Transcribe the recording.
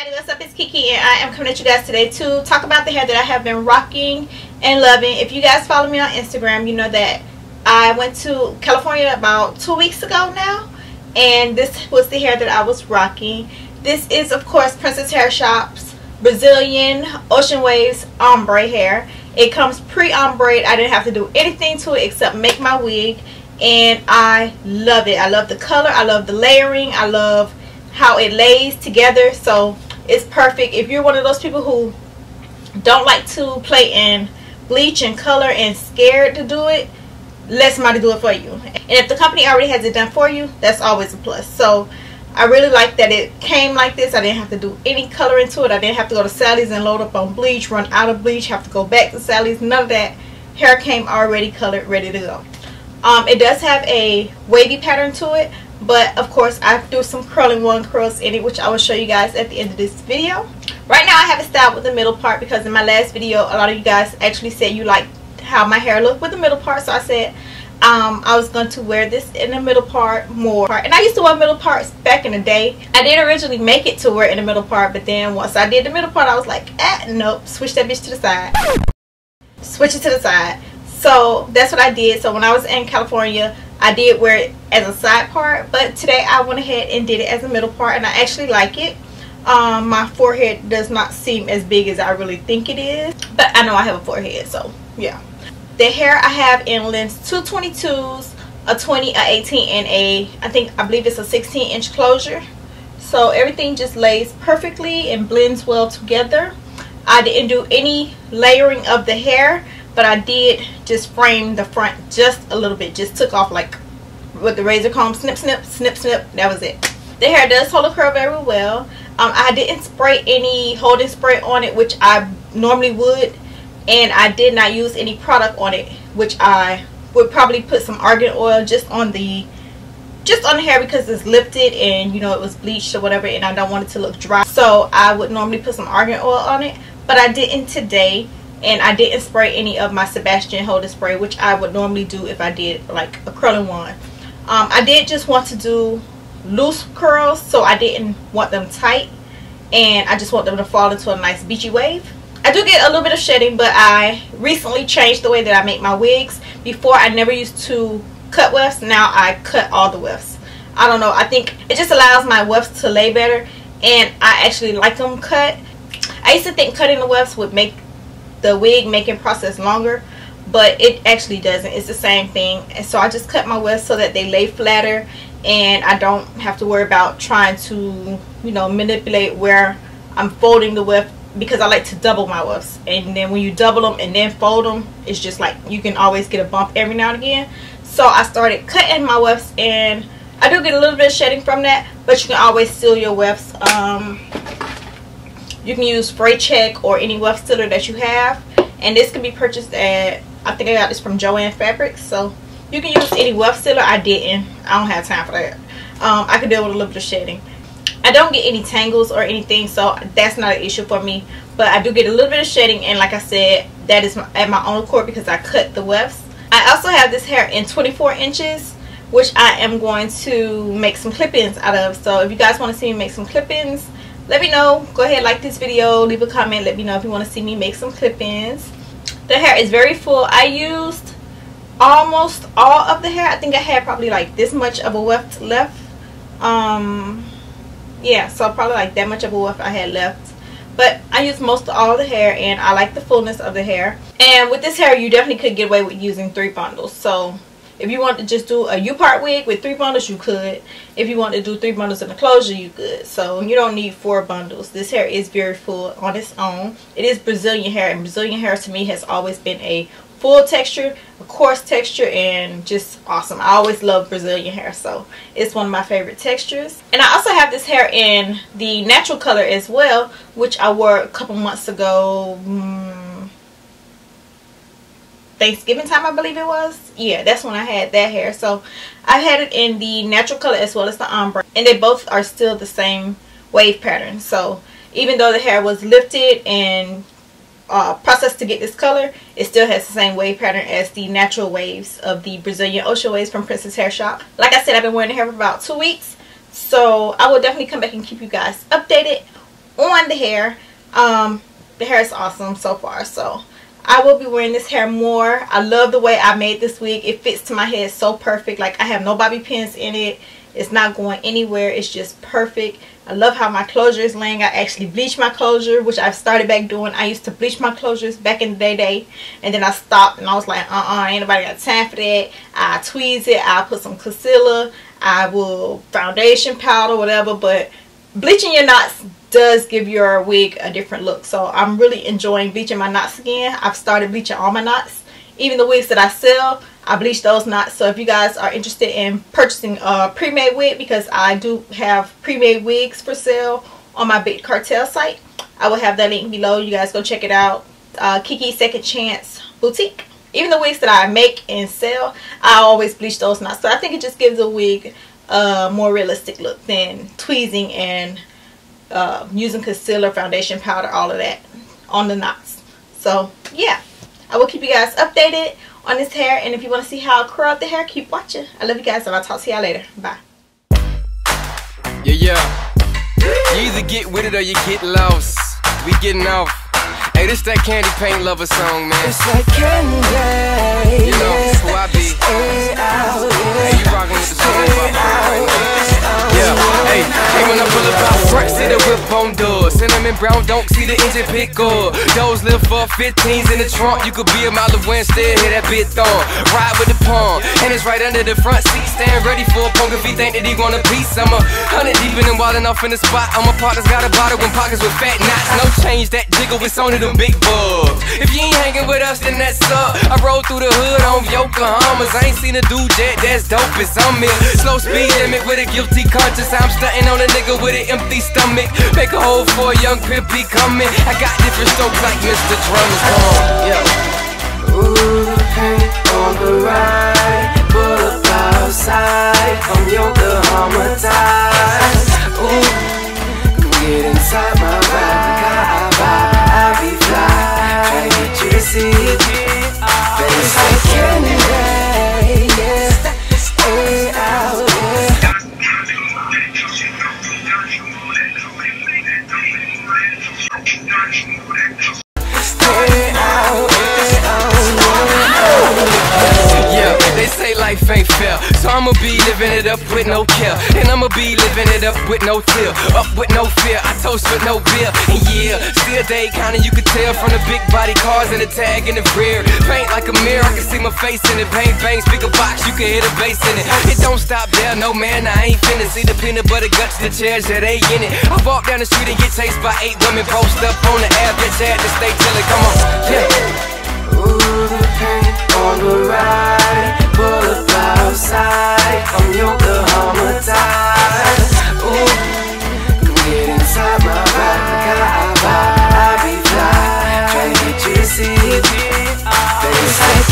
everybody, what's up? It's Kiki and I am coming at you guys today to talk about the hair that I have been rocking and loving. If you guys follow me on Instagram, you know that I went to California about 2 weeks ago now, and this was the hair that I was rocking. This is, of course, Princess Hair Shop's Brazilian Ocean Waves Ombre hair. It comes pre-ombre. I didn't have to do anything to it except make my wig, and I love it. I love the color, I love the layering, I love how it lays together, so it's perfect. If you're one of those people who don't like to play in bleach and color and scared to do it, let somebody do it for you. And if the company already has it done for you, that's always a plus. So I really like that it came like this. I didn't have to do any color into it. I didn't have to go to Sally's and load up on bleach, run out of bleach, have to go back to Sally's. None of that. Hair came already colored, ready to go. It does have a wavy pattern to it, but of course I do some curling one curls in it, which I will show you guys at the end of this video. Right now I have it styled with the middle part because in my last video a lot of you guys actually said you liked how my hair looked with the middle part, so I said I was going to wear this in the middle part more. And I used to wear middle parts back in the day. I did originally make it to wear in the middle part, but then once I did the middle part I was like, nope, switch that bitch to the side. Switch it to the side. So that's what I did. So when I was in California, I did wear it as a side part, but today I went ahead and did it as a middle part, and I actually like it. My forehead does not seem as big as I really think it is, but I know I have a forehead, so yeah. The hair I have in lengths 222s, a 20, a 18, and I believe it's a 16-inch closure. So everything just lays perfectly and blends well together. I didn't do any layering of the hair, but I did just frame the front just a little bit. Just took off like with the razor comb, snip, snip, snip, snip. That was it. The hair does hold a curl very well. I didn't spray any holding spray on it, which I normally would, and I did not use any product on it, which I would probably put some argan oil just on the hair because it's lifted and you know it was bleached or whatever, and I don't want it to look dry. So I would normally put some argan oil on it, but I didn't today. And I didn't spray any of my Sebastian holding spray, which I would normally do if I did like a curling wand. I did just want to do loose curls, so I didn't want them tight, and I just want them to fall into a nice beachy wave. I do get a little bit of shedding, but I recently changed the way that I make my wigs. Before I never used to cut wefts. Now I cut all the wefts. I don't know, I think it just allows my wefts to lay better, and I actually like them cut. I used to think cutting the wefts would make the wig making process longer, but it actually doesn't. It's the same thing. And so I just cut my wefts so that they lay flatter, and I don't have to worry about trying to, you know, manipulate where I'm folding the weft, because I like to double my wefts, and then when you double them and then fold them, it's just like you can always get a bump every now and again. So I started cutting my wefts, and I do get a little bit of shedding from that, but you can always seal your wefts. You can use Spray Check or any weft sealer that you have, and this can be purchased at, I think I got this from Joann Fabrics, so you can use any weft sealer. I didn't. I don't have time for that. I can deal with a little bit of shedding. I don't get any tangles or anything, so that's not an issue for me, but I do get a little bit of shedding, and like I said, that is at my own accord because I cut the wefts. I also have this hair in 24 inches, which I am going to make some clip-ins out of. So if you guys want to see me make some clip-ins, let me know. Go ahead, like this video, leave a comment, let me know if you want to see me make some clip-ins. The hair is very full. I used almost all of the hair. I think I had probably like this much of a weft left. Yeah, so probably like that much of a weft I had left. But I used most of all the hair, and I like the fullness of the hair. And with this hair, you definitely could get away with using 3 bundles. So if you want to just do a U-part wig with 3 bundles, you could. If you want to do 3 bundles in the closure, you could. So you don't need 4 bundles. This hair is very full on its own. It is Brazilian hair, and Brazilian hair to me has always been a full texture, a coarse texture, and just awesome. I always love Brazilian hair, so it's one of my favorite textures. And I also have this hair in the natural color as well, which I wore a couple months ago. Thanksgiving time, I believe it was. Yeah, that's when I had that hair. So I had it in the natural color as well as the ombre, and they both are still the same wave pattern. So even though the hair was lifted and processed to get this color, it still has the same wave pattern as the natural waves of the Brazilian Ocean Waves from Princess Hair Shop. Like I said, I've been wearing the hair for about 2 weeks, so I will definitely come back and keep you guys updated on the hair. The hair is awesome so far, so I will be wearing this hair more. I love the way I made this wig. It fits to my head so perfect. Like, I have no bobby pins in it. It's not going anywhere. It's just perfect. I love how my closure is laying. I actually bleached my closure, which I've started back doing. I used to bleach my closures back in the day, and then I stopped, and I was like, ain't nobody got time for that. I tweeze it. I put some concealer. I will foundation powder, whatever. But bleaching your knots does give your wig a different look. So I'm really enjoying bleaching my knots again. I've started bleaching all my knots. Even the wigs that I sell, I bleach those knots. So if you guys are interested in purchasing a pre-made wig, because I do have pre-made wigs for sale on my Big Cartel site, I will have that link below. You guys go check it out. Kiki Second Chance Boutique. Even the wigs that I make and sell, I always bleach those knots. So I think it just gives a wig a more realistic look than tweezing and using concealer, foundation powder, all of that on the knots. So yeah, I will keep you guys updated on this hair, and if you want to see how I curl up the hair, keep watching. I love you guys, and I'll talk to y'all later. Bye. Yeah. You either get with it or you get lost. We getting off. Hey, this that Candy Paint Lover song, man. It's like candy. You know who I be. Hey, you rockin' with the song right now. Yeah, hey, when I pull up out front, see the whip on doors. Cinnamon brown, don't see the engine pick up. Those live for 15s in the trunk. You could be a mile away and still hear that bit thump. Ride with the palm, and it's right under the front seat. Stand ready for a punk if he think that he want a piece. I'm 100 deep in and wildin' off in the spot. All my partners got a bottle in pockets with fat knots. No change, that jiggle, it's only them big bugs. If you ain't hanging with us, then that's up. I roll through the hood on Yokohamas. I ain't seen a dude yet that's dope as I'm here. Slow speed limit with a guilty conscience. I'm stunting on a nigga with an empty stomach. Make a hole for a young pimp be coming. I got different strokes like Mr. Drummers. Come on, yeah. Ooh, the paint on the right. Pull up outside from Yokohama ties. Ooh, come get inside my ride. I be fly. Try to get you to see it. But it's like candy, yeah. Stay out there. They say life ain't fair, so I'ma be living it up with no care. And I'ma be living it up with no tear. Up with no fear, I toast with no beer. And yeah, still day counting, you could tell from the big body cars and the tag in the rear. Paint like a mirror, I can see my face in it. Paint bang, speaker box, you can hear the bass in it. It don't stop there, no man, I ain't finna see the peanut butter guts, the chairs that ain't in it. I walk down the street and get chased by 8 women, post up on the air, bitch, I had to stay till it come on. Yeah. Ooh, the paint on the right. Pull up outside from Yokohama ties. Ooh, come get inside my ride. I be fly. Try to get you to see it. But it's like